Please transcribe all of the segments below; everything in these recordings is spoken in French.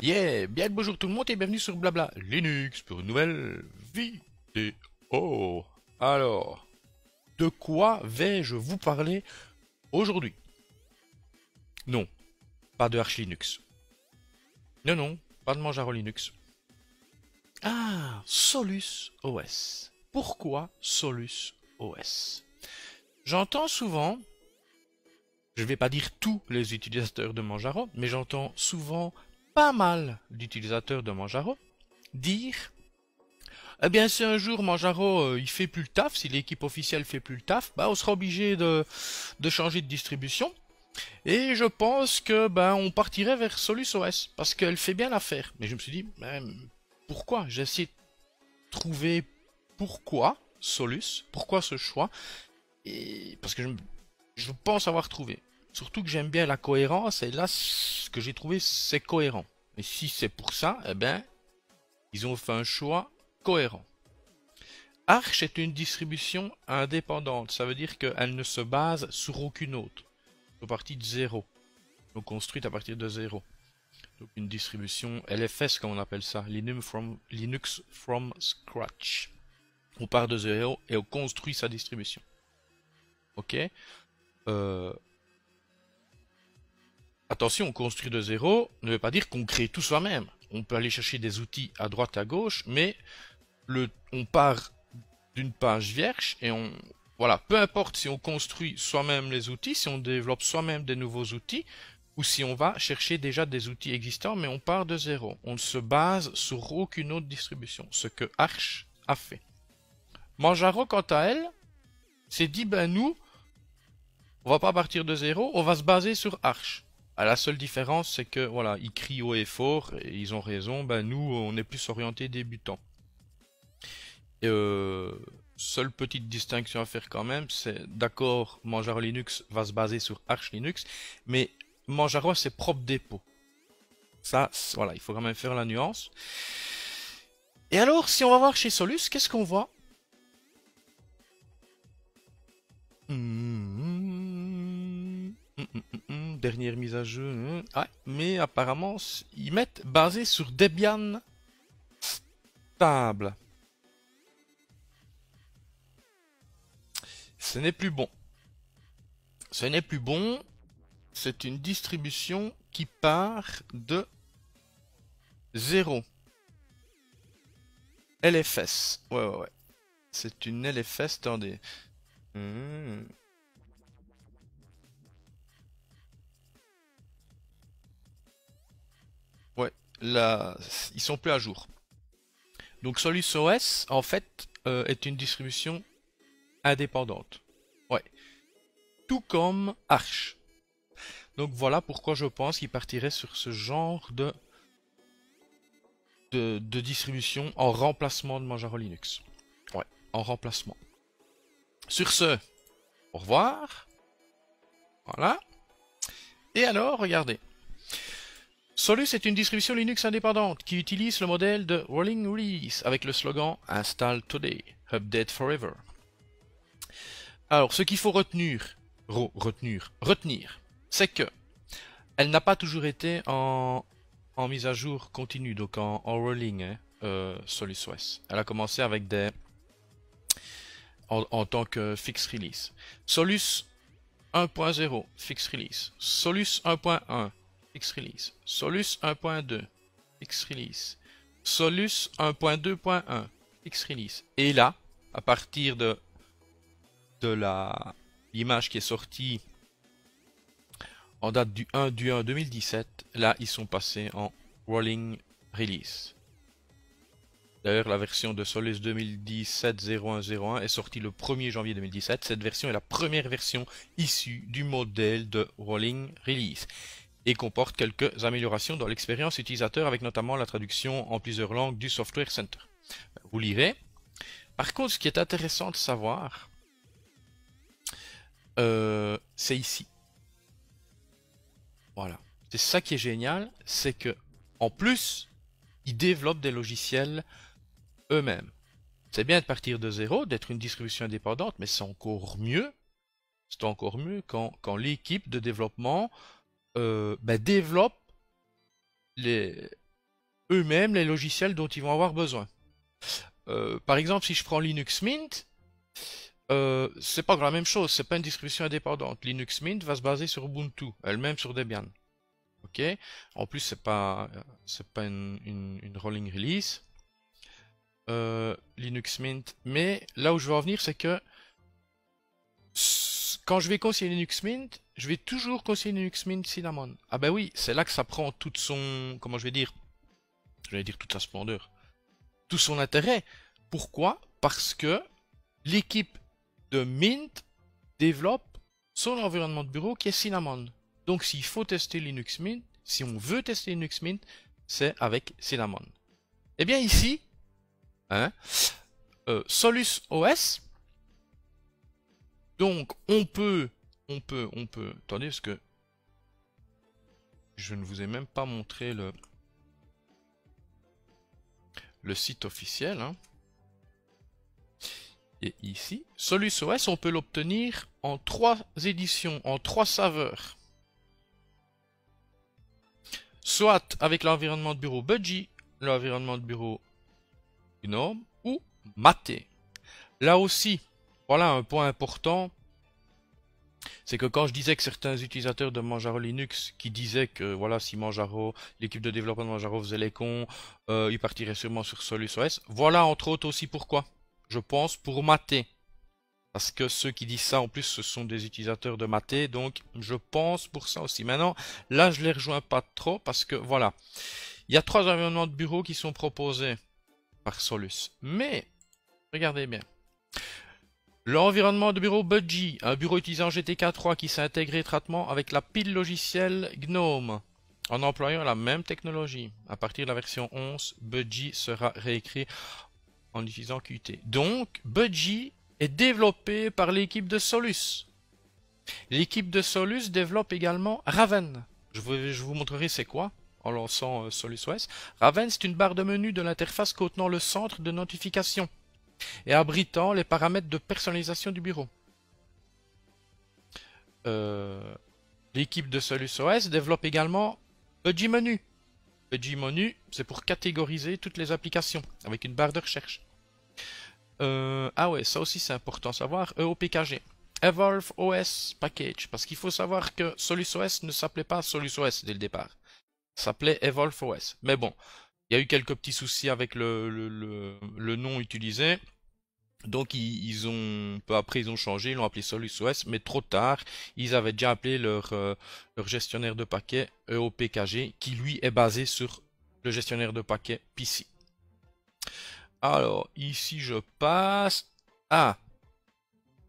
Yeah, bien le bonjour tout le monde et bienvenue sur Blabla Linux pour une nouvelle vidéo. Alors, de quoi vais-je vous parler aujourd'hui? Non, pas de Arch Linux. Non, non, pas de Manjaro Linux. Ah, Solus OS. Pourquoi Solus OS? J'entends souvent, je vais pas dire tous les utilisateurs de Manjaro, mais j'entends souvent pas mal d'utilisateurs de Manjaro dire: eh bien, si un jour Manjaro il fait plus le taf, si l'équipe officielle fait plus le taf, bah on sera obligé de changer de distribution. Et je pense que on partirait vers Solus OS parce qu'elle fait bien l'affaire. Mais je me suis dit, pourquoi? J'ai essayé de trouver pourquoi Solus, pourquoi ce choix, et parce que je pense avoir trouvé. Surtout que j'aime bien la cohérence et là ce que j'ai trouvé c'est cohérent. Et si c'est pour ça, eh ben ils ont fait un choix cohérent. Arch est une distribution indépendante, ça veut dire qu'elle ne se base sur aucune autre. Elle est partie de zéro, donc construite à partir de zéro. Donc une distribution LFS comme on appelle ça, Linux from scratch. On part de zéro et on construit sa distribution. Ok. euh, Attention, on construit de zéro ne veut pas dire qu'on crée tout soi-même. On peut aller chercher des outils à droite à gauche, mais on part d'une page vierge et voilà, peu importe si on construit soi-même les outils, si on développe soi-même des nouveaux outils, ou si on va chercher déjà des outils existants, mais on part de zéro. On ne se base sur aucune autre distribution, ce que Arch a fait. Manjaro, quant à elle, s'est dit, nous, on va pas partir de zéro, on va se baser sur Arch. La seule différence, c'est que, voilà, ils crient haut et fort, et ils ont raison, nous, on est plus orienté débutant. Euh, Seule petite distinction à faire quand même, c'est d'accord, Manjaro Linux va se baser sur Arch Linux, mais Manjaro a ses propres dépôts. Ça, voilà, il faut quand même faire la nuance. Et alors, si on va voir chez Solus, qu'est-ce qu'on voit? Dernière mise à jeu. Ouais, mais apparemment, ils mettent basé sur Debian stable. Ce n'est plus bon. Ce n'est plus bon. C'est une distribution qui part de zéro. LFS. Ouais, ouais, ouais. C'est une LFS, attendez. Hmm. Ouais, là, ils sont plus à jour. Donc Solus OS, en fait, est une distribution indépendante. Ouais. Tout comme Arch. Donc voilà pourquoi je pense qu'il partirait sur ce genre de distribution en remplacement de Manjaro Linux. Ouais, en remplacement. Sur ce, au revoir. Voilà. Et alors, regardez. Solus est une distribution Linux indépendante qui utilise le modèle de Rolling Release avec le slogan Install Today, Update Forever. Alors, ce qu'il faut retenir, c'est que elle n'a pas toujours été en mise à jour continue, donc en rolling, hein, Solus OS. Elle a commencé avec en tant que fix release. Solus 1.0, fix release. Solus 1.1, fix release. Solus 1.2, fix release. Solus 1.2.1, fix release. Et là, à partir de l'image qui est sortie en date du 1 du 1 2017, là ils sont passés en rolling release. D'ailleurs, la version de Solus 2017-0101 est sortie le 1er janvier 2017. Cette version est la première version issue du modèle de rolling release et comporte quelques améliorations dans l'expérience utilisateur avec notamment la traduction en plusieurs langues du Software Center. Vous lirez. Par contre, ce qui est intéressant de savoir, c'est ici. Voilà. C'est ça qui est génial, c'est que en plus, ils développent des logiciels eux-mêmes. C'est bien de partir de zéro, d'être une distribution indépendante, mais c'est encore mieux. C'est encore mieux quand l'équipe de développement développe eux-mêmes les logiciels dont ils vont avoir besoin. Par exemple, si je prends Linux Mint, c'est pas la même chose, c'est pas une distribution indépendante. Linux Mint va se baser sur Ubuntu, elle-même sur Debian. Ok. En plus, c'est pas une rolling release. Linux Mint. Mais là où je veux en venir, c'est que quand je vais conseiller Linux Mint, je vais toujours conseiller Linux Mint Cinnamon. Ah ben oui, c'est là que ça prend toute son, comment je vais dire, toute sa splendeur, tout son intérêt. Pourquoi? Parce que l'équipe de Mint développe son environnement de bureau qui est Cinnamon. Donc s'il faut tester Linux Mint, si on veut tester Linux Mint, c'est avec Cinnamon. Et bien ici, hein, Solus OS, donc on peut, attendez parce que je ne vous ai même pas montré le site officiel, hein. Et ici, Solus OS, on peut l'obtenir en 3 éditions, en 3 saveurs. Soit avec l'environnement de bureau Budgie, l'environnement de bureau GNOME ou Mate. Là aussi, voilà un point important, c'est que quand je disais que certains utilisateurs de Manjaro Linux qui disaient que voilà, si Manjaro, l'équipe de développement de Manjaro faisait les cons, ils partiraient sûrement sur Solus OS. Voilà entre autres aussi pourquoi. Je pense pour Mate. Parce que ceux qui disent ça, en plus, ce sont des utilisateurs de Mate, donc je pense pour ça aussi. Maintenant, là, je les rejoins pas trop, parce que, voilà, il y a 3 environnements de bureau qui sont proposés par Solus. Mais, regardez bien. L'environnement de bureau Budgie, un bureau utilisant GTK 3 qui s'est intégré étroitement avec la pile logicielle GNOME, en employant la même technologie. À partir de la version 11, Budgie sera réécrit en utilisant Qt. Donc, Budgie est développé par l'équipe de Solus. L'équipe de Solus développe également Raven. Je vous montrerai c'est quoi en lançant Solus OS. Raven, c'est une barre de menu de l'interface contenant le centre de notification et abritant les paramètres de personnalisation du bureau. L'équipe de Solus OS développe également Budgie Menu. Budgie Menu, c'est pour catégoriser toutes les applications avec une barre de recherche. Ah ouais, ça aussi c'est important à savoir. EOPKG. Evolve OS Package. Parce qu'il faut savoir que Solus OS ne s'appelait pas Solus OS dès le départ. Ça s'appelait Evolve OS. Mais bon, il y a eu quelques petits soucis avec le nom utilisé. Donc peu après ils ont changé, ils l'ont appelé Solus OS, mais trop tard. Ils avaient déjà appelé leur gestionnaire de paquets EOPKG, qui lui est basé sur le gestionnaire de paquets PC. Alors, ici je passe. Ah,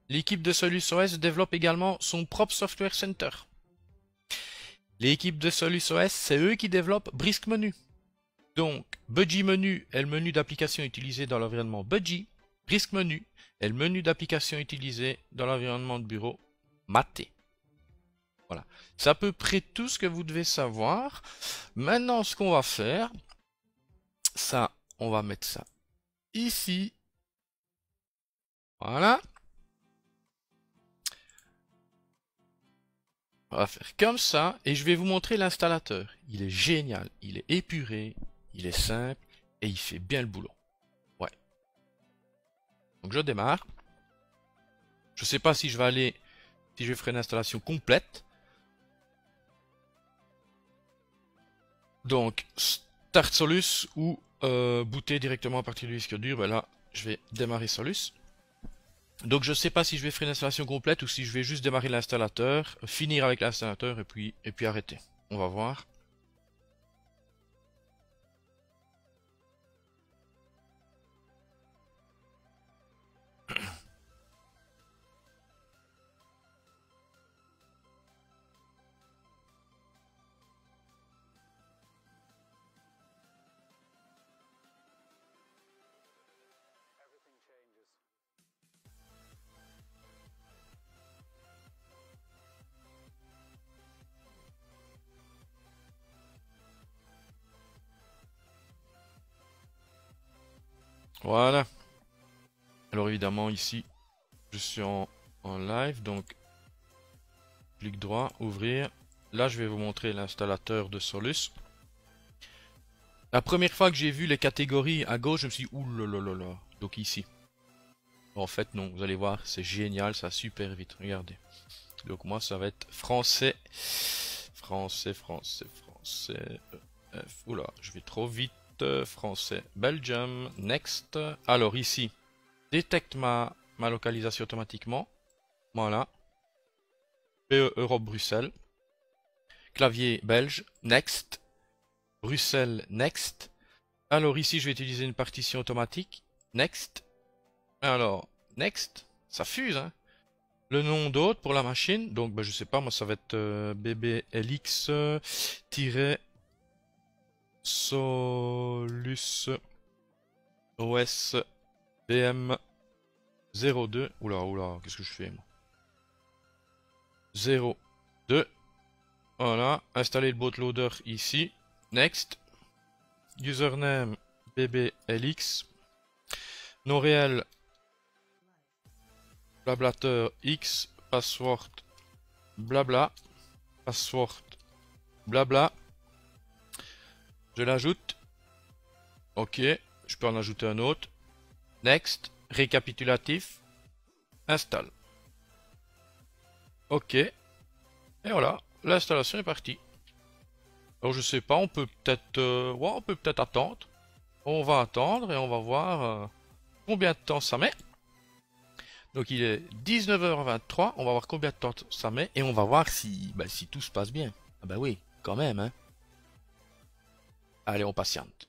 l'équipe de Solus OS développe également son propre Software Center. L'équipe de Solus OS, c'est eux qui développent Brisk Menu. Donc, Budgie Menu est le menu d'application utilisé dans l'environnement Budgie. Brisk Menu est le menu d'application utilisé dans l'environnement de bureau Mate. Voilà. C'est à peu près tout ce que vous devez savoir. Maintenant, ce qu'on va faire, ça, on va mettre ça ici. Voilà. On va faire comme ça et je vais vous montrer l'installateur. Il est génial, il est épuré, il est simple et il fait bien le boulot. Ouais. Donc je démarre. Je sais pas si je vais faire une installation complète. Donc Start Solus ou booter directement à partir du disque dur. Ben là, je vais démarrer Solus. Donc je sais pas si je vais faire une installation complète ou si je vais juste démarrer l'installateur, finir avec l'installateur et puis arrêter. On va voir. Voilà. Alors évidemment ici, je suis en live, donc clic droit, ouvrir. Là je vais vous montrer l'installateur de Solus. La première fois que j'ai vu les catégories à gauche, je me suis dit, ouh là là là là. Donc ici. En fait, non, vous allez voir, c'est génial, ça va super vite. Regardez. Donc moi, ça va être français. Français, français, français. Oula, je vais trop vite. Français, Belgium, next. Alors ici, détecte ma localisation automatiquement. Voilà. PE Europe Bruxelles. Clavier belge, next. Bruxelles, next. Alors ici, je vais utiliser une partition automatique. Next. Alors, next. Ça fuse, hein. Le nom d'hôte pour la machine. Donc, ben, je sais pas, moi, ça va être BBLX Solus OS BM 02. Oula, oula, qu'est-ce que je fais, moi? 02. Voilà. Installer le bootloader ici. Next. Username BBLX. Nom réel blablateur X. Password blabla. Password blabla. Je l'ajoute. Ok. Je peux en ajouter un autre. Next. Récapitulatif. Installe. Ok. Et voilà. L'installation est partie. Alors je sais pas, on peut peut-être ouais, on peut peut-être attendre. On va attendre et on va voir combien de temps ça met. Donc il est 19h23, on va voir combien de temps ça met et on va voir si, bah, si tout se passe bien. Ah bah oui, quand même, hein. Allez, on patiente.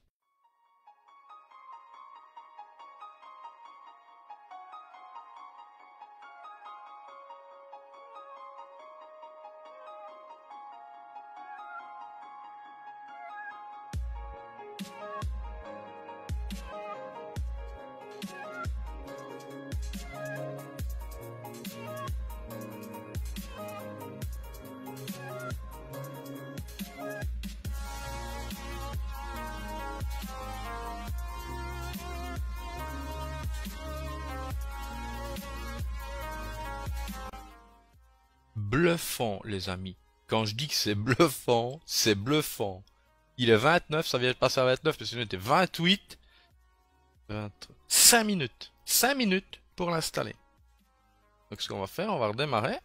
Bluffant, les amis. Quand je dis que c'est bluffant, c'est bluffant. Il est 29, ça vient de passer à 29, parce que sinon il était 28. 5 minutes. 5 minutes pour l'installer. Donc ce qu'on va faire, on va redémarrer.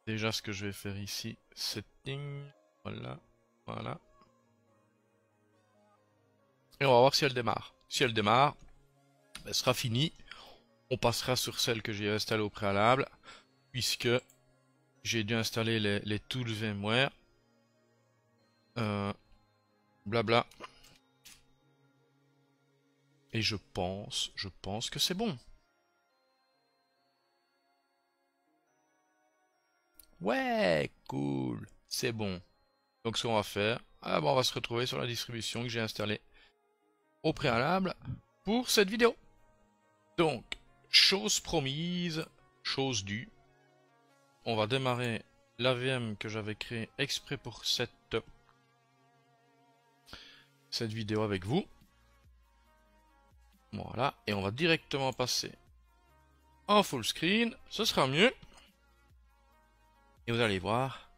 Déjà ce que je vais faire ici, setting. Voilà, voilà. Et on va voir si elle démarre. Si elle démarre, elle sera finie. On passera sur celle que j'ai installée au préalable, puisque j'ai dû installer les tools VMware. Blabla. Et je pense que c'est bon. Ouais, cool, c'est bon. Donc ce qu'on va faire, ah bon, on va se retrouver sur la distribution que j'ai installée au préalable pour cette vidéo. Donc, chose promise, chose due. On va démarrer l'AVM que j'avais créé exprès pour cette vidéo avec vous. Voilà, et on va directement passer en full screen, ce sera mieux. Et vous allez voir.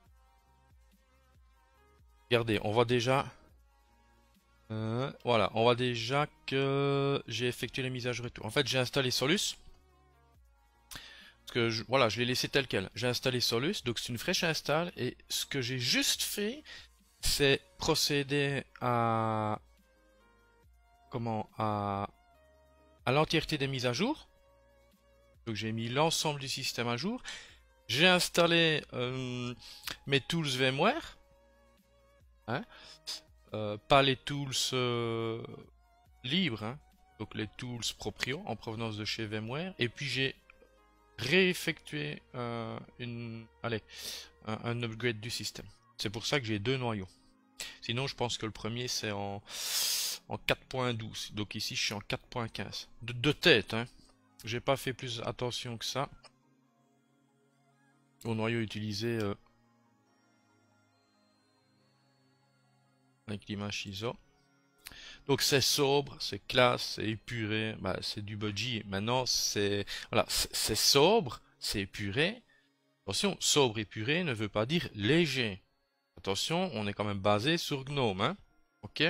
Regardez, on voit déjà... voilà, on voit déjà que j'ai effectué les mises à jour et tout. En fait, j'ai installé Solus. Parce que, voilà, je l'ai laissé tel quel. J'ai installé Solus, donc c'est une fraîche install. Et ce que j'ai juste fait, c'est procéder à... Comment? À l'entièreté des mises à jour. Donc j'ai mis l'ensemble du système à jour. J'ai installé mes tools VMware. Hein, pas les tools libres, hein, donc les tools proprio en provenance de chez VMware. Et puis j'ai réeffectué un upgrade du système. C'est pour ça que j'ai deux noyaux. Sinon je pense que le premier c'est en 4.12. Donc ici je suis en 4.15. De tête, hein. J'ai pas fait plus attention que ça au noyau utilisé avec l'image ISO. Donc c'est sobre, c'est classe, c'est épuré, bah, c'est du budgie. Maintenant c'est voilà, c'est sobre, c'est épuré, Attention, sobre épuré ne veut pas dire léger. Attention, on est quand même basé sur Gnome, hein. Ok.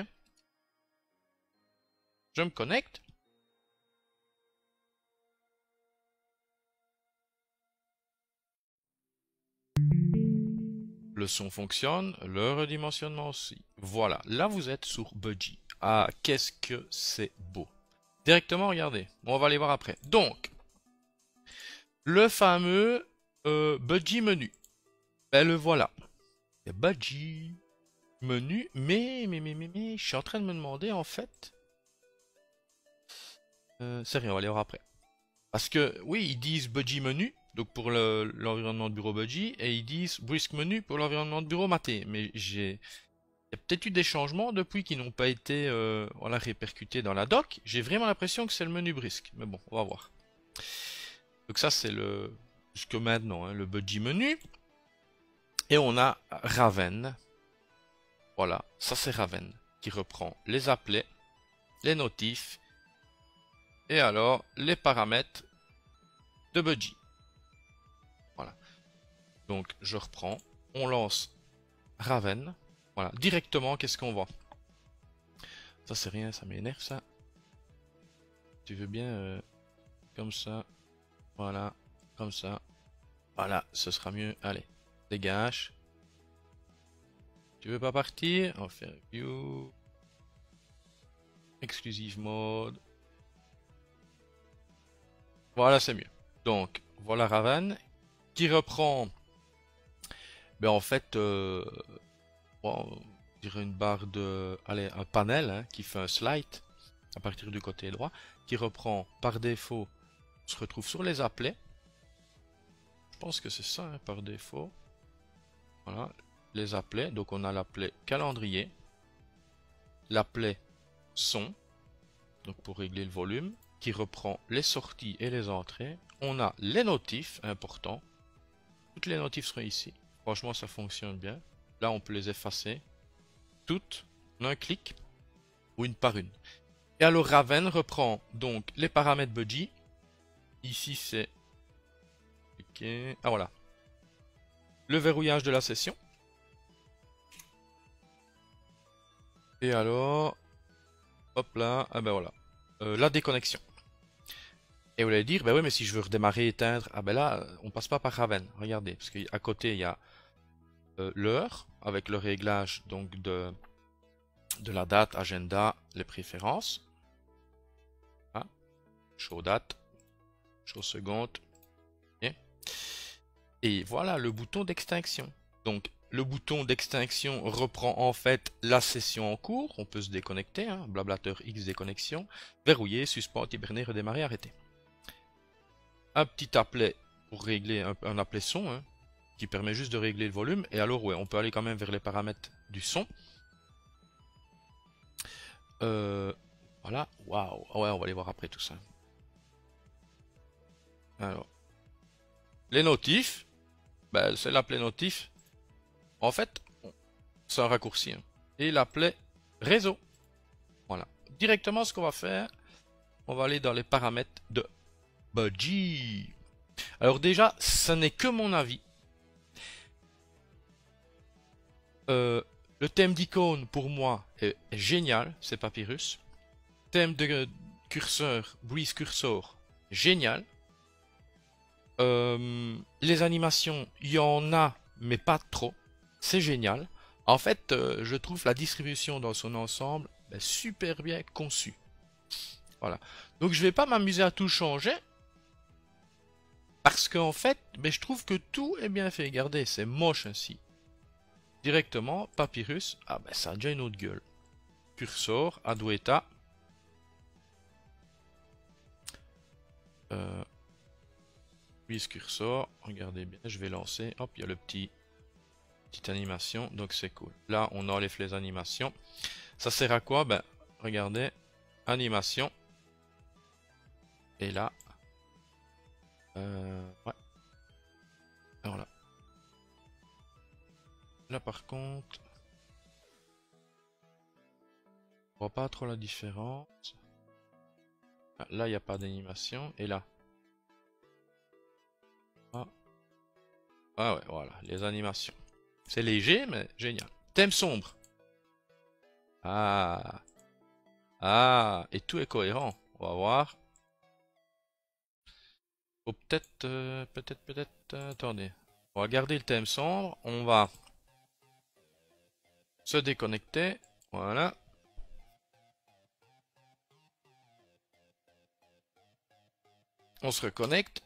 Je me connecte. Le son fonctionne, le redimensionnement aussi. Voilà, là vous êtes sur Budgie. Ah, qu'est-ce que c'est beau. Directement, regardez. On va aller voir après. Donc, le fameux Budgie menu. Ben le voilà. Budgie menu, mais, je suis en train de me demander en fait. C'est rien, on va aller voir après. Parce que, oui, ils disent Budgie menu, donc pour l'environnement de bureau Budgie, et ils disent Brisk menu pour l'environnement de bureau Maté. Mais il y a peut-être eu des changements depuis qui n'ont pas été voilà, répercutés dans la doc. J'ai vraiment l'impression que c'est le menu Brisk. Mais bon, on va voir. Donc ça, c'est le jusque maintenant, hein, le Budgie menu. Et on a Raven. Voilà, ça c'est Raven qui reprend les applets, les notifs et alors les paramètres de Budgie. Voilà. Donc je reprends, on lance Raven. Voilà, directement, qu'est-ce qu'on voit? Ça c'est rien, ça m'énerve ça. Tu veux bien comme ça. Voilà, comme ça. Voilà, ce sera mieux. Allez, dégage. Tu veux pas partir? On fait review. Exclusive mode. Voilà, c'est mieux. Donc, voilà Raven qui reprend. Ben en fait, bon, on dirait une barre de, allez, un panel hein, qui fait un slide à partir du côté droit, qui reprend par défaut. On se retrouve sur les applets. Je pense que c'est ça hein, par défaut. Voilà, les applets. Donc on a l'applet calendrier, l'applet son, donc pour régler le volume, qui reprend les sorties et les entrées. On a les notifs, important. Toutes les notifs seront ici. Franchement, ça fonctionne bien. Là, on peut les effacer. Toutes, en un clic, ou une par une. Et alors, Raven reprend donc les paramètres Budgie. Ici, c'est... Ok. Ah, voilà. Le verrouillage de la session. Et alors... Hop là. Ah ben voilà. La déconnexion. Et vous allez dire, ben oui, mais si je veux redémarrer, éteindre, ah ben là, on passe pas par Raven. Regardez, parce qu'à côté, il y a l'heure, avec le réglage donc de la date, agenda, les préférences. Ah, show date, show seconde. Et voilà le bouton d'extinction. Donc, le bouton d'extinction reprend en fait la session en cours. On peut se déconnecter, hein, blablateur X déconnexion, verrouiller, suspendre, hiberner, redémarrer, arrêter. Un petit applet pour régler un applet son, hein, qui permet juste de régler le volume. Et alors, ouais, on peut aller quand même vers les paramètres du son. Voilà, waouh, ouais, on va aller voir après tout ça. Alors, les notifs, ben, c'est l'applet notif. En fait, c'est un raccourci. Hein. Et l'applet réseau. Voilà. Directement, ce qu'on va faire, on va aller dans les paramètres de Budgie. Alors déjà, ce n'est que mon avis. Le thème d'icône, pour moi, est génial. C'est Papyrus. Thème de curseur, Breeze Cursor, génial. Les animations, il y en a, mais pas trop. C'est génial. En fait, je trouve la distribution dans son ensemble super bien conçue. Voilà. Donc je vais pas m'amuser à tout changer. Parce qu'en fait, je trouve que tout est bien fait. Regardez, c'est moche ainsi. Directement, Papyrus, ah ben ça a déjà une autre gueule. Cursor, Adwaita. Quiz cursor, regardez bien, je vais lancer. Hop, il y a le petite animation, donc c'est cool. Là, on enlève les animations. Ça sert à quoi? Ben, regardez, animation. Et là, ouais. Alors là. Là, par contre, on voit pas trop la différence. Ah, là, il n'y a pas d'animation. Et là. Ah. Ah ouais, voilà, les animations. C'est léger, mais génial. Thème sombre. Ah. Ah, et tout est cohérent. On va voir. Faut peut-être, attendez. On va garder le thème sombre. On va se déconnecter. Voilà. On se reconnecte.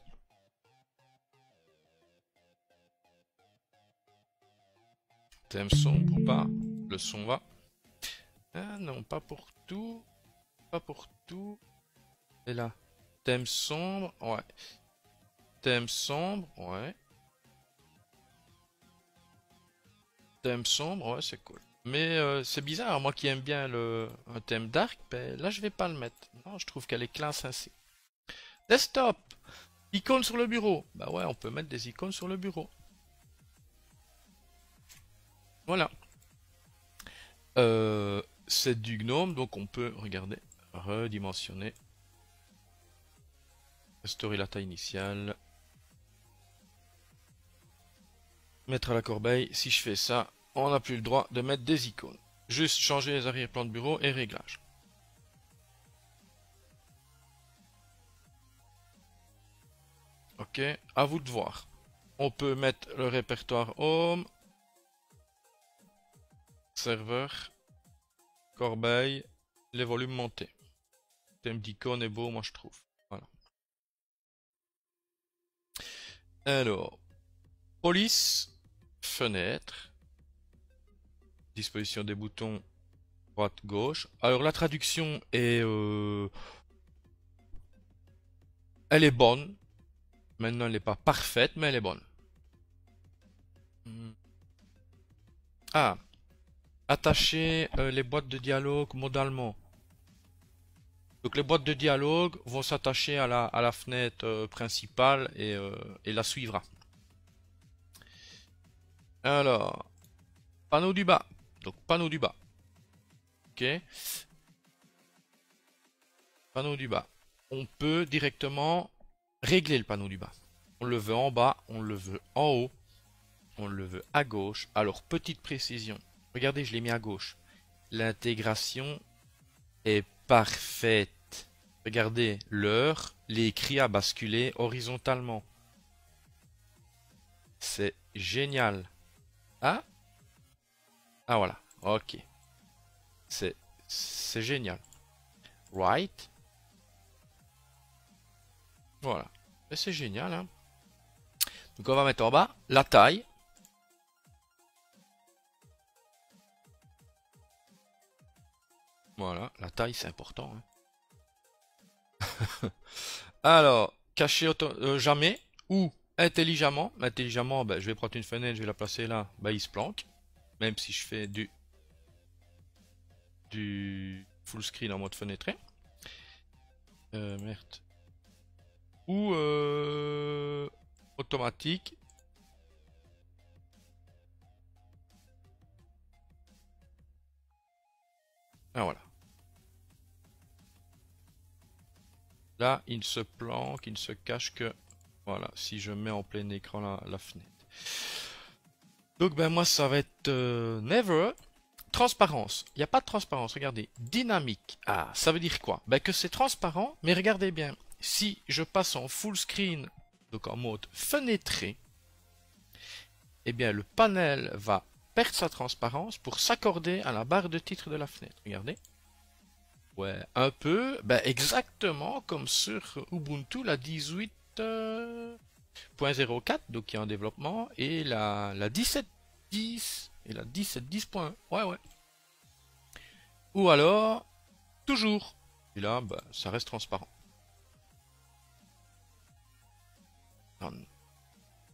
Thème sombre ou pas? Le son va. Ah non, pas pour tout. Pas pour tout. Et là. Thème sombre. Ouais. Thème sombre. Ouais. Thème sombre. Ouais, c'est cool. Mais c'est bizarre, moi qui aime bien un thème dark, ben, là je vais pas le mettre. Non, je trouve qu'elle est classe ainsi. Desktop. Icônes sur le bureau. Bah ouais, on peut mettre des icônes sur le bureau. Voilà. C'est du gnome, donc on peut, regarder, redimensionner. Restaurer la taille initiale. Mettre à la corbeille. Si je fais ça, on n'a plus le droit de mettre des icônes. Juste changer les arrière-plans de bureau et réglages. Ok, à vous de voir. On peut mettre le répertoire home, serveur, corbeille, les volumes montés. Le thème d'icône est beau, moi je trouve. Voilà. Alors, police, fenêtre, disposition des boutons droite, gauche. Alors la traduction est, elle est bonne. Maintenant, elle n'est pas parfaite, mais elle est bonne. Ah, attacher les boîtes de dialogue modalement. Donc les boîtes de dialogue vont s'attacher à la fenêtre principale et la suivra. Alors, panneau du bas. Donc panneau du bas. Ok. Panneau du bas. On peut directement régler le panneau du bas. On le veut en bas, on le veut en haut, on le veut à gauche. Alors petite précision. Regardez, je l'ai mis à gauche. L'intégration est parfaite. Regardez, l'heure, l'écrit a basculé horizontalement. C'est génial. Ah? Ah voilà, ok. C'est génial. Right. Voilà. Et c'est génial, hein. Donc on va mettre en bas la taille. Voilà, la taille c'est important, hein. Alors, cacher jamais ou intelligemment. Intelligemment, ben, je vais prendre une fenêtre, je vais la placer là, ben, il se planque. Même si je fais du full screen en mode fenêtré. Merde. Ou automatique. Ah voilà. Là, il se planque, il ne se cache que... Voilà, si je mets en plein écran la fenêtre. Donc ben moi ça va être never. Transparence. Il n'y a pas de transparence, regardez. Dynamique. Ah, ça veut dire quoi? Ben que c'est transparent, mais regardez bien. Si je passe en full screen, donc en mode fenêtré, eh bien le panel va perdre sa transparence pour s'accorder à la barre de titre de la fenêtre. Regardez. Ouais, un peu, ben exactement comme sur Ubuntu, la 18.04, donc qui est en développement, et la 17.10 et la 17.10.1. Ouais, ouais. Ou alors, toujours. Et là, ben, ça reste transparent.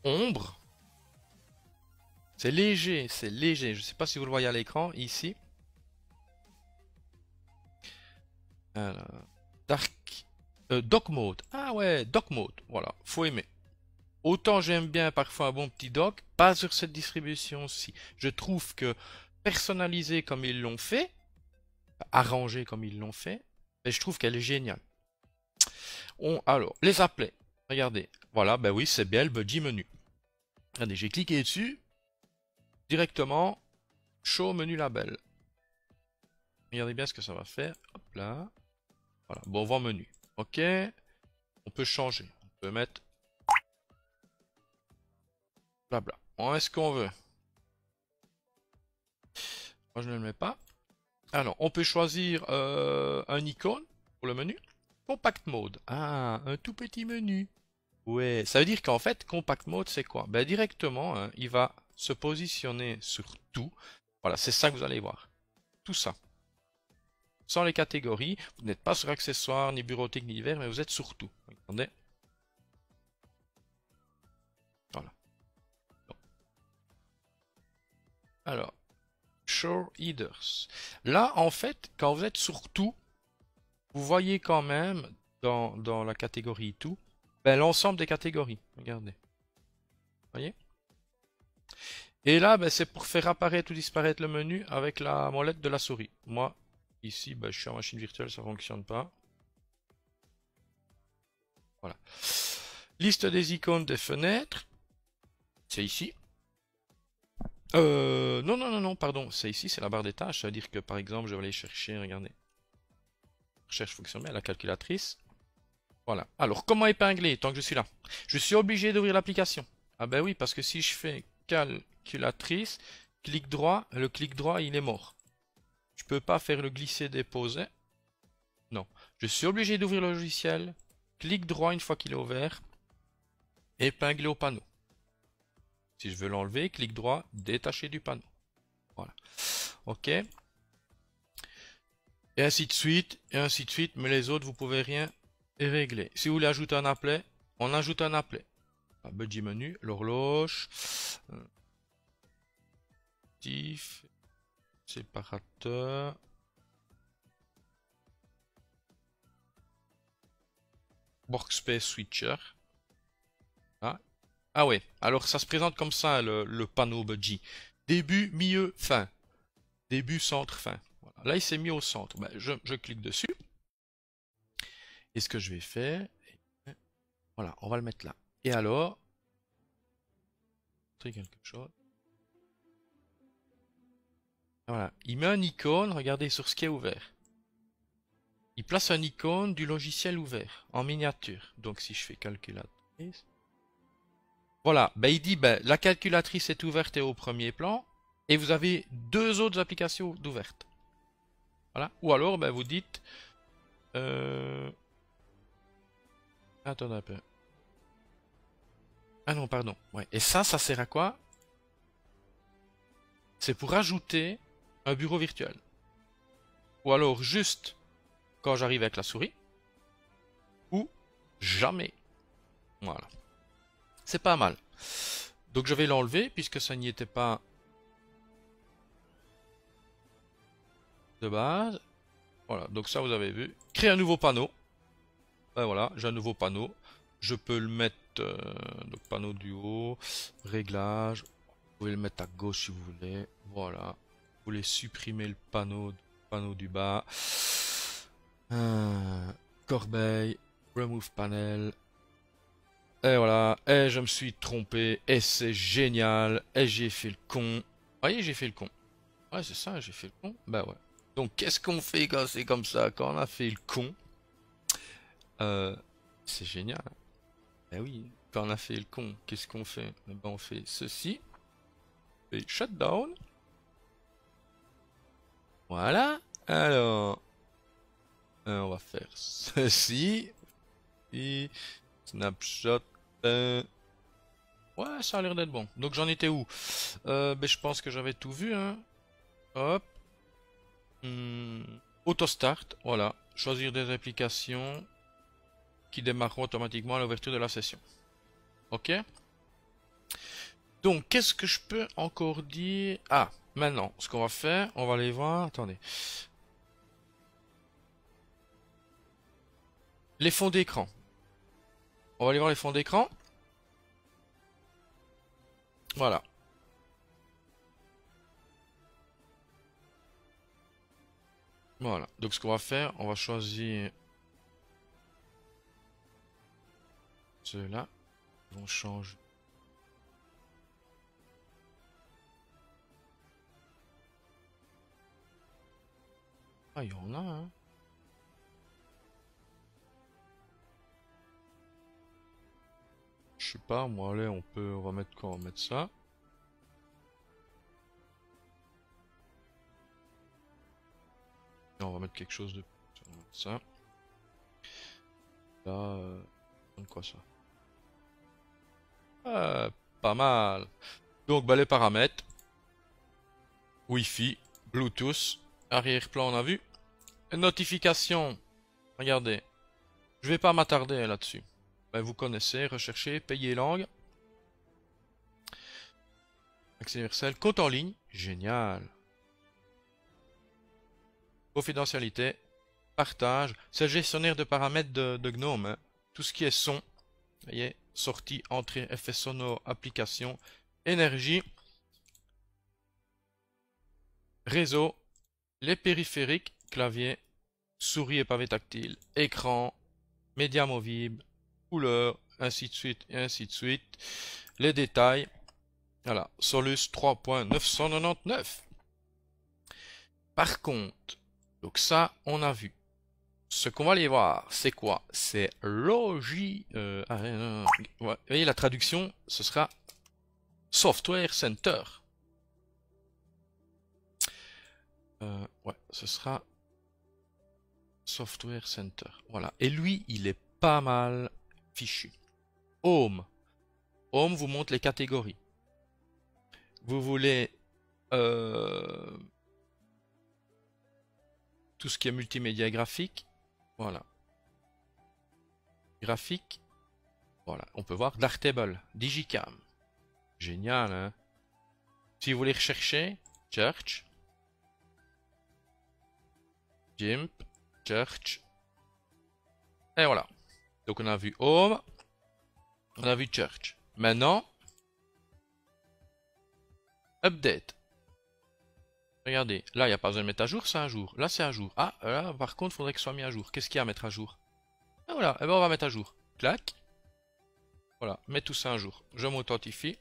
Ombre. C'est léger, c'est léger. Je ne sais pas si vous le voyez à l'écran, ici. Alors, dark. Dock mode. Ah ouais, dock mode. Voilà, faut aimer. Autant j'aime bien parfois un bon petit dock, pas sur cette distribution-ci. Je trouve que personnalisé comme ils l'ont fait, arrangé comme ils l'ont fait, et je trouve qu'elle est géniale. Alors, les applets. Regardez. Voilà, ben oui, c'est bien le budget menu. Regardez, j'ai cliqué dessus. Directement, show menu label. Regardez bien ce que ça va faire. Hop là. Voilà, bon, vent menu. Ok. On peut changer. On peut mettre blabla. Est-ce qu'on veut? Moi, je ne le mets pas. Alors, on peut choisir un icône pour le menu. Compact mode. Ah, un tout petit menu. Ouais, ça veut dire qu'en fait, compact mode, c'est quoi? Ben, directement, hein, il va se positionner sur tout. Voilà, c'est ça que vous allez voir. Tout ça. Sans les catégories, vous n'êtes pas sur accessoires, ni bureautique, ni divers, mais vous êtes sur tout. Regardez. Voilà. Bon. Alors, show headers. Là, en fait, quand vous êtes sur tout, vous voyez quand même dans la catégorie tout, ben, l'ensemble des catégories. Regardez. Vous voyez? Et là, ben, c'est pour faire apparaître ou disparaître le menu avec la molette de la souris. Moi, ici, ben, je suis en machine virtuelle, ça ne fonctionne pas. Voilà. Liste des icônes des fenêtres. C'est ici. Non, pardon. C'est ici, c'est la barre des tâches. Ça veut dire que, par exemple, je vais aller chercher, regardez. Recherche fonctionne bien, la calculatrice. Voilà. Alors, comment épingler tant que je suis là? Je suis obligé d'ouvrir l'application. Ah ben oui, parce que si je fais calculatrice, clic droit, le clic droit, il est mort. Je peux pas faire le glisser-déposer. Non. Je suis obligé d'ouvrir le logiciel. Clic droit une fois qu'il est ouvert. Épingler au panneau. Si je veux l'enlever, clic droit, détacher du panneau. Voilà. OK. Et ainsi de suite, mais les autres, vous pouvez rien régler. Si vous voulez ajouter un applet, on ajoute un applet. Budget menu, l'horloge, séparateur, workspace switcher. Ah ouais, alors ça se présente comme ça le panneau budget. Début, milieu, fin. Début, centre, fin. Voilà. Là, il s'est mis au centre. Ben, je clique dessus. Et ce que je vais faire, voilà, on va le mettre là. Et alors, quelque chose. Voilà, il met un icône, regardez sur ce qui est ouvert. Il place un icône du logiciel ouvert, en miniature. Donc si je fais calculatrice. Voilà, ben, il dit, ben, la calculatrice est ouverte et au premier plan. Et vous avez deux autres applications d'ouvertes. Voilà. Ou alors, ben, vous dites... Attendez un peu. Ah non, pardon. Ouais. Et ça sert à quoi? C'est pour ajouter un bureau virtuel. Ou alors juste quand j'arrive avec la souris. Ou jamais. Voilà. C'est pas mal. Donc je vais l'enlever puisque ça n'y était pas de base. Voilà, donc ça vous avez vu. Créer un nouveau panneau. Ben voilà, j'ai un nouveau panneau. Je peux le mettre, donc panneau du haut, réglage. Vous pouvez le mettre à gauche si vous voulez. Voilà. Vous voulez supprimer le panneau du bas. Corbeille, remove panel. Et voilà, et je me suis trompé, et c'est génial, et j'ai fait le con. Vous voyez, j'ai fait le con. Ouais, c'est ça, j'ai fait le con. Bah ouais. Donc, qu'est-ce qu'on fait quand c'est comme ça, quand on a fait le con? C'est génial. Eh oui, quand on a fait le con, qu'est-ce qu'on fait? Eh ben, on fait ceci. Et shutdown. Voilà. Alors, on va faire ceci. Et snapshot. Ouais, ça a l'air d'être bon. Donc j'en étais où? Ben, je pense que j'avais tout vu, hein. Hop. Auto start, voilà. Choisir des applications qui démarreront automatiquement à l'ouverture de la session. Ok. Donc, qu'est-ce que je peux encore dire? Ah, maintenant, ce qu'on va faire, on va aller voir. Attendez. Les fonds d'écran. On va aller voir les fonds d'écran. Voilà. Voilà. Donc, ce qu'on va faire, on va choisir ceux-là. On change. Ah, il y en a, hein. Je sais pas, moi, allez, on va mettre quoi? On va mettre ça. Et on va mettre quelque chose de... On va mettre ça. Là, quoi ça? Pas mal. Donc, bah, les paramètres. Wi-Fi, Bluetooth, arrière-plan, on a vu. Notification. Regardez. Je vais pas m'attarder là-dessus. Ben, vous connaissez, recherchez, payez langue. Accès universel, compte en ligne. Génial. Confidentialité. Partage. C'est le gestionnaire de paramètres de GNOME, hein. Tout ce qui est son. Vous voyez, sortie, entrée, effet sonore, application, énergie, réseau, les périphériques, clavier, souris et pavé tactile, écran, médias amovibles, couleurs, ainsi de suite et ainsi de suite. Les détails. Voilà, Solus 3.999. Par contre, donc ça, on a vu. Ce qu'on va aller voir, c'est quoi? C'est Logi... non. Ouais, vous voyez, la traduction, ce sera Software Center. Ouais, ce sera Software Center. Voilà. Et lui, il est pas mal fichu. Home. Home vous montre les catégories. Vous voulez tout ce qui est multimédia graphique. Voilà. Graphique. Voilà. On peut voir Darktable, Digicam. Génial, hein? Si vous voulez rechercher, Church. Gimp. Church. Et voilà. Donc on a vu Home. On a vu Church. Maintenant, Update. Regardez, là, il n'y a pas besoin de mettre à jour, c'est à jour. Là, c'est à jour. Ah, là, par contre, il faudrait que ce soit mis à jour. Qu'est-ce qu'il y a à mettre à jour? Ah, voilà, eh ben, on va mettre à jour. Clac. Voilà, mets tout ça à jour. Je m'authentifie.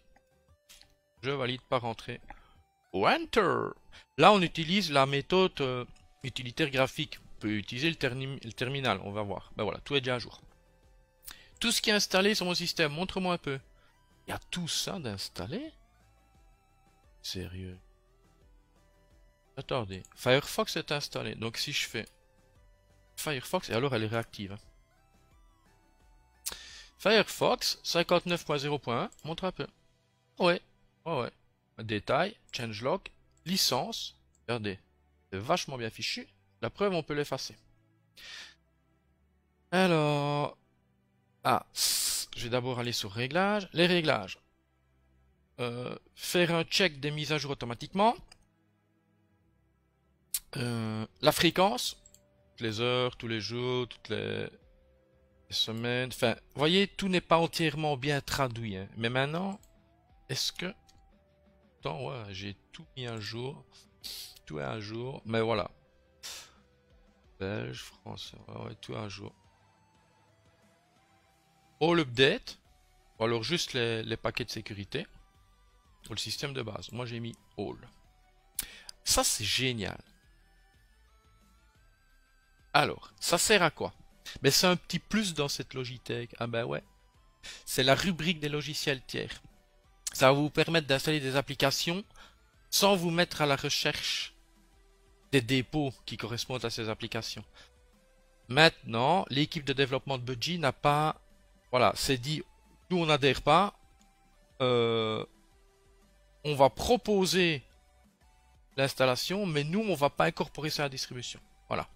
Je valide par entrée. Enter. Là, on utilise la méthode utilitaire graphique. On peut utiliser le terminal, on va voir. Ben voilà, tout est déjà à jour. Tout ce qui est installé sur mon système, montre-moi un peu. Il y a tout ça d'installé? Sérieux? Attendez, Firefox est installé. Donc si je fais Firefox, et alors elle est réactive, hein. Firefox 59.0.1, montre un peu. Ouais, ouais. Détail, changelog, licence. Regardez, c'est vachement bien fichu. La preuve, on peut l'effacer. Alors, je vais d'abord aller sur réglages. Les réglages. Faire un check des mises à jour automatiquement. La fréquence. Toutes les heures, tous les jours, toutes les semaines. Enfin, vous voyez, tout n'est pas entièrement bien traduit, hein. Mais maintenant, est-ce que... Attends, ouais, j'ai tout mis à jour. Tout est à jour. Mais voilà. Belge, français, ouais, tout est à jour. All update. Ou alors juste les paquets de sécurité. Ou le système de base. Moi, j'ai mis all. Ça, c'est génial. Alors, ça sert à quoi? Mais c'est un petit plus dans cette Logitech. Ah ben ouais. C'est la rubrique des logiciels tiers. Ça va vous permettre d'installer des applications sans vous mettre à la recherche des dépôts qui correspondent à ces applications. Maintenant, l'équipe de développement de Budgie n'a pas... Voilà, c'est dit, nous on n'adhère pas. On va proposer l'installation, mais nous on va pas incorporer ça à la distribution. Voilà.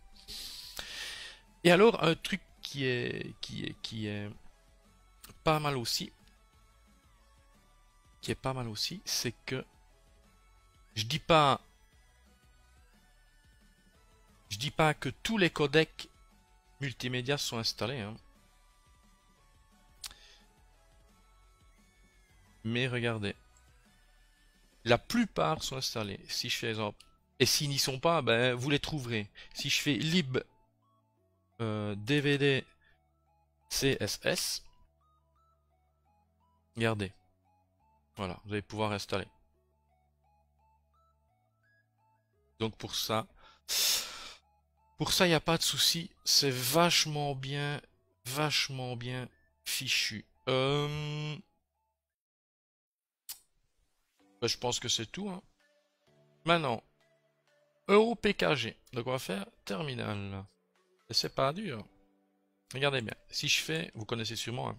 Et alors, un truc qui est pas mal aussi, c'est que je dis pas que tous les codecs multimédia sont installés, hein. Mais regardez, la plupart sont installés. Si je fais exemple, et s'ils n'y sont pas, ben vous les trouverez. Si je fais lib DVD CSS, regardez, voilà, vous allez pouvoir installer. Donc pour ça, Pour ça, il n'y a pas de souci. C'est vachement bien fichu. Je pense que c'est tout, hein. Maintenant, EuroPKG. Donc on va faire terminal. Et c'est pas dur. Regardez bien. Si je fais, vous connaissez sûrement, hein.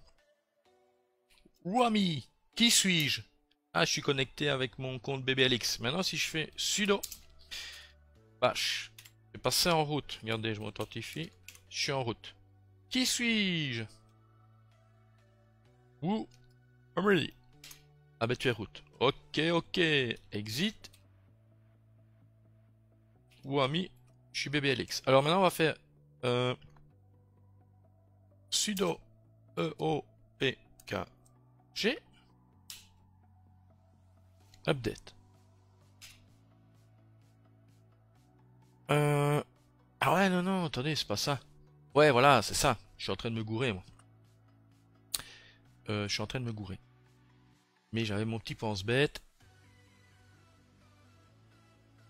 Wami, qui suis-je? Ah, je suis connecté avec mon compte BBLX. Maintenant, si je fais sudo bash, je vais passer en route. Regardez, je m'authentifie. Je suis en route. Qui suis-je? Woo, I'm ready. Habitué route. Ok, ok. Exit. Wami, je suis BBLX. Alors maintenant, on va faire sudo eopkg update. Ah ouais, non, non, attendez, c'est pas ça. Ouais, voilà, c'est ça. Je suis en train de me gourer, moi. Je suis en train de me gourer. Mais j'avais mon petit pense-bête.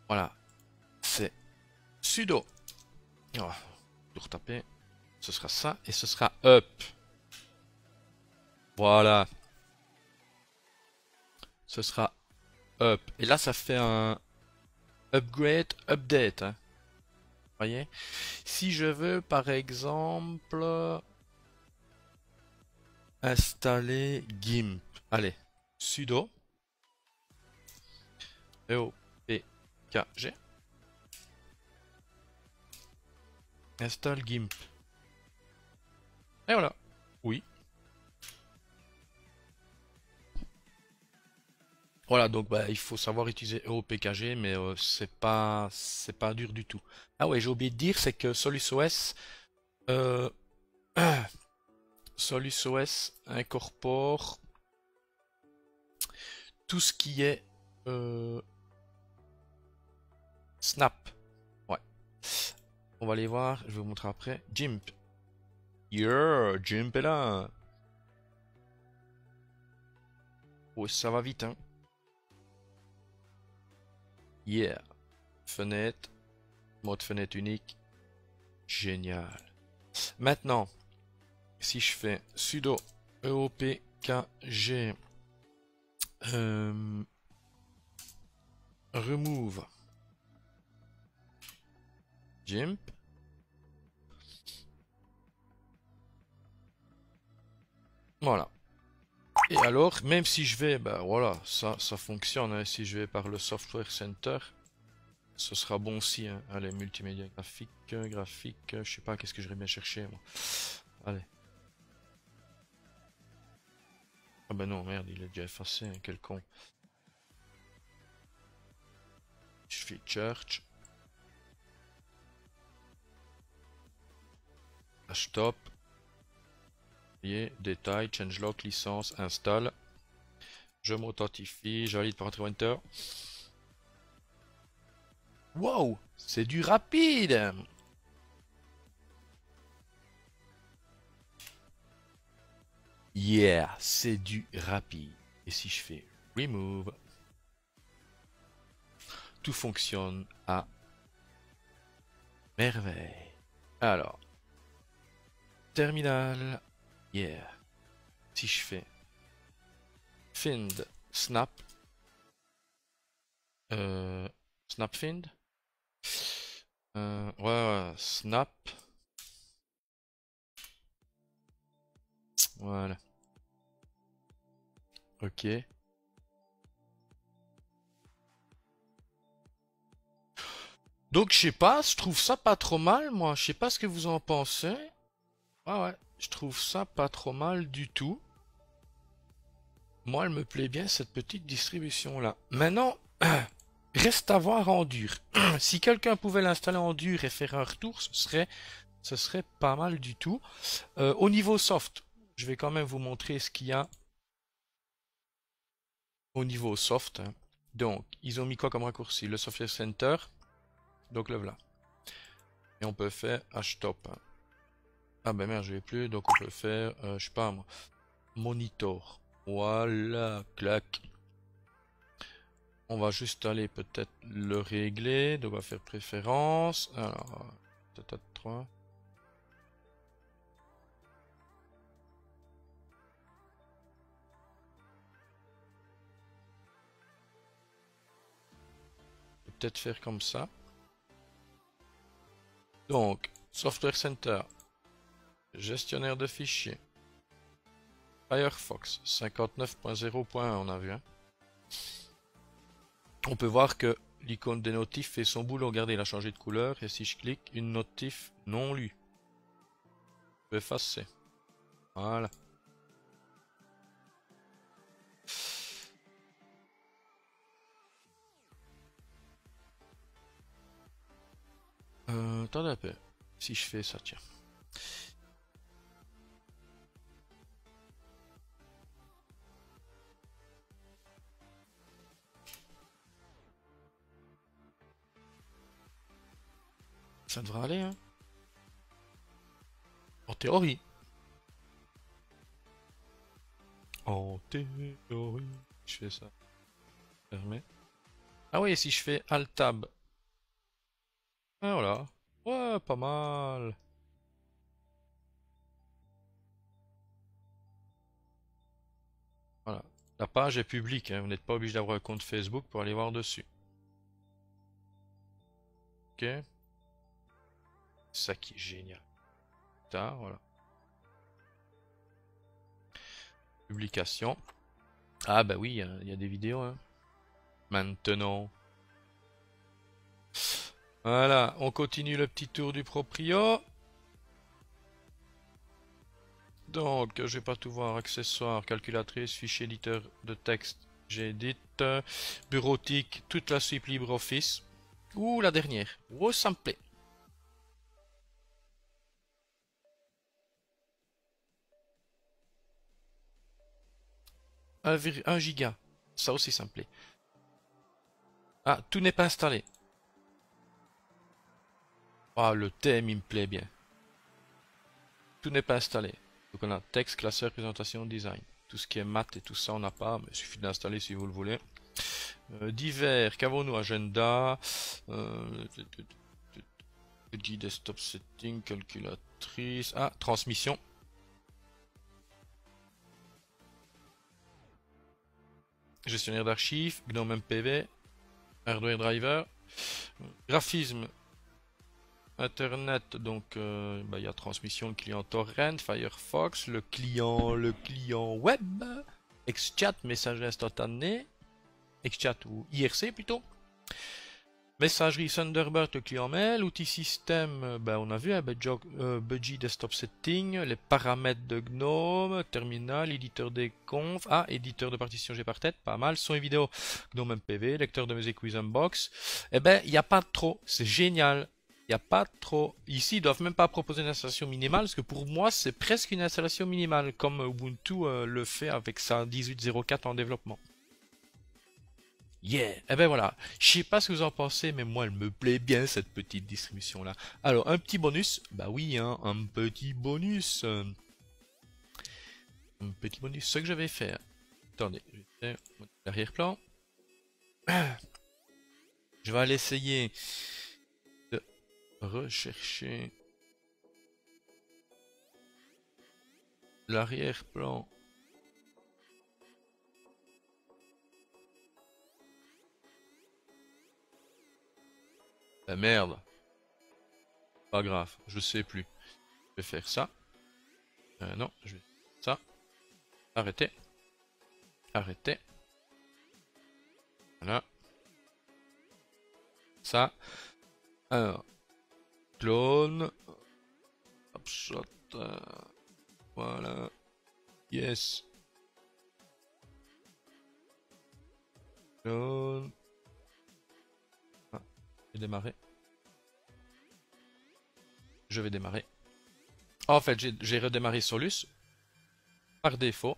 Voilà. C'est sudo. Oh, tout retaper. Ce sera ça et ce sera up. Voilà. Ce sera up. Et là, ça fait un upgrade, update, hein. Voyez? Si je veux, par exemple, installer GIMP. Allez, sudo eopkg install GIMP. Et voilà. Oui. Voilà, donc bah, il faut savoir utiliser EuroPKG, mais c'est pas dur du tout. Ah ouais, j'ai oublié de dire, c'est que SolusOS euh, SolusOS incorpore tout ce qui est Snap. Ouais. On va aller voir, je vais vous montrer après. GIMP. Yeah, GIMP est là. Oh, ça va vite, hein. Yeah. Fenêtre. Mode fenêtre unique. Génial. Maintenant, si je fais sudo eopkg remove GIMP. Voilà. Et alors, même si je vais, ben voilà, ça fonctionne, hein. Si je vais par le Software Center, ce sera bon aussi, hein. Allez, multimédia graphique, je sais pas, qu'est-ce que j'aurais bien cherché, moi. Allez. Ah ben non, merde, il est déjà effacé, hein, quel con. Je fais Church. Stop. Détail, changelog, licence, install. Je m'authentifie, je valide par entrer Enter. Wow, c'est du rapide. Yeah, c'est du rapide. Et si je fais remove, tout fonctionne à merveille. Alors, terminal, yeah. Si je fais find snap, snap find, ouais, snap, voilà. Ok. Donc je sais pas, je trouve ça pas trop mal, moi. Je sais pas ce que vous en pensez. Ouais, ouais, je trouve ça pas trop mal du tout. Moi, elle me plaît bien cette petite distribution là. Maintenant, reste à voir en dur. Si quelqu'un pouvait l'installer en dur et faire un retour, ce serait pas mal du tout. Au niveau soft, je vais quand même vous montrer ce qu'il y a au niveau soft, hein. Donc, ils ont mis quoi comme raccourci? Le Software Center. Donc le voilà. Et on peut faire htop, hein. Ah ben merde, je vais plus. Donc on peut faire, je sais pas moi, monitor. Voilà, clac. On va juste aller peut-être le régler. Donc on va faire préférence. Alors, 3. Peut-être faire comme ça. Donc, Software Center, gestionnaire de fichiers, Firefox 59.0.1, on a vu. Hein. On peut voir que l'icône des notifs fait son boulot. Regardez, il a changé de couleur. Et si je clique, une notif non lue. Je peux effacer. Voilà. Attendez un peu. Si je fais ça, tiens. Ça devrait aller, hein. En théorie. En théorie. Je fais ça. Fermé. Ah oui, si je fais Alt-Tab. Ah, voilà. Ouais, pas mal. Voilà. La page est publique, hein. Vous n'êtes pas obligé d'avoir un compte Facebook pour aller voir dessus. Ok. Ça qui est génial. Ça, voilà. Publication. Ah bah oui, il y a des vidéos. Hein. Maintenant. Voilà, on continue le petit tour du proprio. Donc, je vais pas tout voir. Accessoires, calculatrice, fichier éditeur de texte. J'édite. Bureautique, toute la suite LibreOffice. Ouh, la dernière. Oh, ça me plaît. Un giga. Ça aussi, ça me plaît. Ah, tout n'est pas installé. Ah, le thème, il me plaît bien. Tout n'est pas installé. Donc on a texte, classeur, présentation, design. Tout ce qui est maths et tout ça, on n'a pas, mais il suffit d'installer si vous le voulez. Divers, qu'avons-nous? Agenda, petit desktop setting, calculatrice. Ah, transmission. Gestionnaire d'archives, GNOME MPV, hardware driver, graphisme. Internet, donc il y a transmission, le client torrent, Firefox, le client web, XChat, messagerie instantanée, XChat ou IRC plutôt, messagerie Thunderbird, le client mail, outil système, on a vu, Budgie Desktop Setting, les paramètres de GNOME, terminal, éditeur des confs, éditeur de partition Gparted, pas mal, son et vidéo, GNOME MPV, lecteur de musique Wizombox, il n'y a pas trop, c'est génial. Il n'y a pas trop. Ici, ils doivent même pas proposer une installation minimale, parce que pour moi, c'est presque une installation minimale, comme Ubuntu le fait avec sa 18.04 en développement. Yeah! Et ben voilà. Je sais pas ce que vous en pensez, mais moi, elle me plaît bien, cette petite distribution-là. Alors, un petit bonus. Bah oui, hein, un petit bonus. Un petit bonus. Ce que je vais faire. Attendez, je vais faire l'arrière-plan. Je vais aller essayer rechercher l'arrière-plan. La merde. Pas grave, je sais plus. Je vais faire ça. Non, je vais faire ça. Arrêtez. Arrêtez. Voilà. Ça. Alors. Clone. Upshot. Voilà. Yes. Clone. Ah, j'ai démarré. Je vais démarrer. En fait, j'ai redémarré Solus. Par défaut.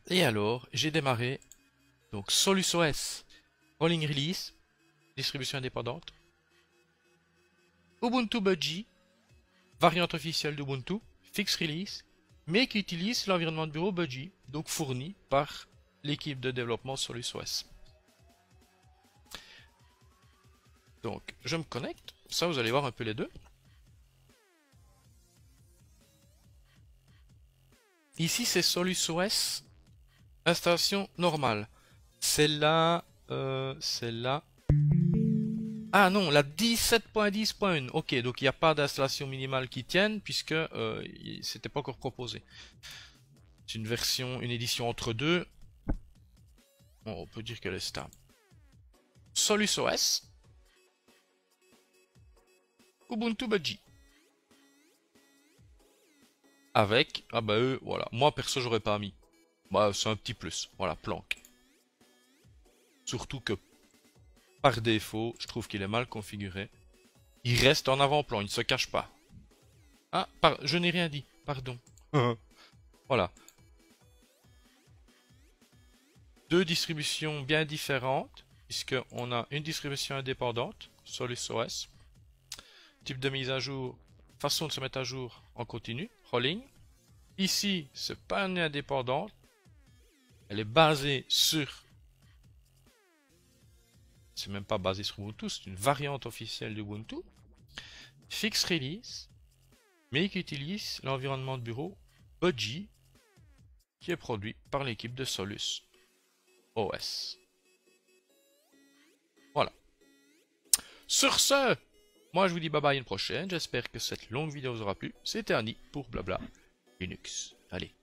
Et alors, j'ai démarré. Donc, Solus OS. Rolling Release. Distribution indépendante. Ubuntu Budgie. Variante officielle d'Ubuntu. Fix Release. Mais qui utilise l'environnement de bureau Budgie. Donc fourni par l'équipe de développement Solus OS. Donc, je me connecte. Ça, vous allez voir un peu les deux. Ici, c'est Solus OS, installation normale. Celle-là, celle-là. Ah non, la 17.10.1. Ok, donc il n'y a pas d'installation minimale qui tienne puisque c'était pas encore proposé. C'est une version, une édition entre deux. Bon, on peut dire qu'elle est stable. Solus OS. Ubuntu Budgie. Avec, ah bah eux, voilà. Moi perso j'aurais pas mis. Bah c'est un petit plus. Voilà, planque. Surtout que par défaut, je trouve qu'il est mal configuré. Il reste en avant-plan, il ne se cache pas. Ah, je n'ai rien dit, pardon. Voilà. Deux distributions bien différentes, puisqu'on a une distribution indépendante, Solus OS. Type de mise à jour, façon de se mettre à jour en continu, rolling. Ici, c'est pas une indépendante. Elle est basée sur... C'est même pas basé sur Ubuntu, c'est une variante officielle d'Ubuntu. Fix Release, mais qui utilise l'environnement de bureau Budgie, qui est produit par l'équipe de Solus OS. Voilà. Sur ce, moi je vous dis bye bye à une prochaine. J'espère que cette longue vidéo vous aura plu. C'était Annie pour Blabla Linux. Allez.